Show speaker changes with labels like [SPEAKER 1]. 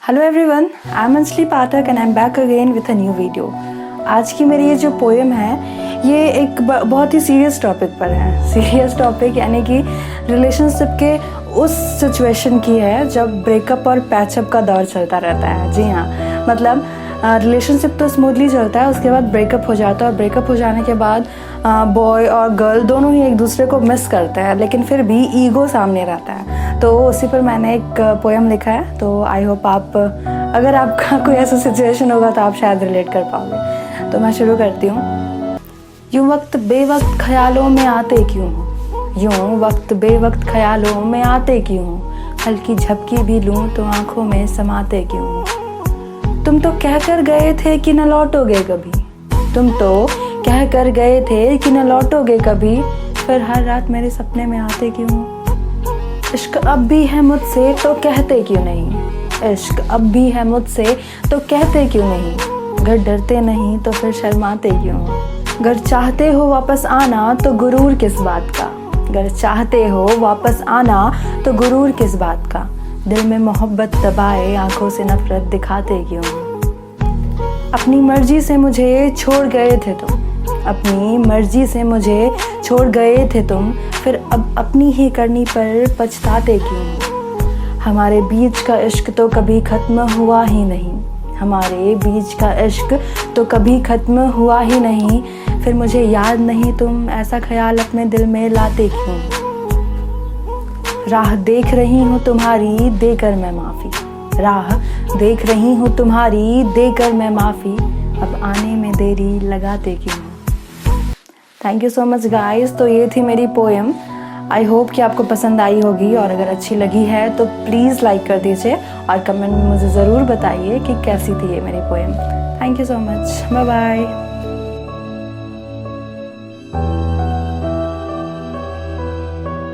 [SPEAKER 1] Hello everyone, I am Anjali Pathak and I am back again with a new video. आज की मेरी ये जो पोएम है ये एक बहुत ही सीरियस टॉपिक पर है। सीरियस टॉपिक यानी कि रिलेशनशिप के उस सिचुएशन की है जब ब्रेकअप और पैचअप का दौर चलता रहता है। जी हाँ, मतलब रिलेशनशिप तो स्मूथली चलता है, उसके बाद ब्रेकअप हो जाता है और ब्रेकअप हो जाने के बाद बॉय और गर्ल दोनों ही एक दूसरे को मिस करते हैं, लेकिन फिर भी ईगो सामने रहता है। तो उसी पर मैंने एक पोएम लिखा है। तो आई होप आप, अगर आपका कोई ऐसा सिचुएशन होगा तो आप शायद रिलेट कर पाओगे। तो मैं शुरू करती हूँ। यूँ वक्त बेवक्त ख्यालों में आते क्यों हो, यूँ वक्त बेवक्त ख्यालों में आते क्यों हो, हल्की झपकी भी लूँ तो आँखों में समाते क्यों हो। तुम तो कह कर गए थे कि न लौटोगे कभी, तुम तो कह कर गए थे कि न लौटोगे कभी, फिर हर रात मेरे सपने में आते क्यों हो। इश्क अब भी है मुझसे तो कहते क्यों नहीं, इश्क अब भी है मुझसे तो कहते क्यों नहीं, अगर डरते नहीं तो फिर शर्माते क्यों हो। अगर चाहते हो वापस आना तो गुरूर किस बात का, अगर चाहते हो वापस आना तो गुरूर किस बात का, दिल में मोहब्बत दबाए आंखों से नफरत दिखाते क्यों हो। अपनी मर्जी से मुझे छोड़ गए थे तुम, अपनी मर्जी से मुझे छोड़ गए थे तुम, फिर अब अपनी ही करनी पर पछताते क्यों हो। हमारे बीच का इश्क तो कभी ख़त्म हुआ ही नहीं, हमारे बीच का इश्क तो कभी ख़त्म हुआ ही नहीं, फिर मुझे याद नहीं तुम ऐसा ख्याल अपने दिल में लाते क्यों। राह देख रही हूँ तुम्हारी देकर मैं माफ़ी, राह देख रही हूँ तुम्हारी देकर मैं माफ़ी, अब आने में देरी लगाते क्यों। Thank you so much guys. तो ये थी मेरी पोएम। आई होप कि आपको पसंद आई होगी, और अगर अच्छी लगी है तो प्लीज़ लाइक कर दीजिए और कमेंट में मुझे ज़रूर बताइए कि कैसी थी ये मेरी poem. Thank you so much, bye bye.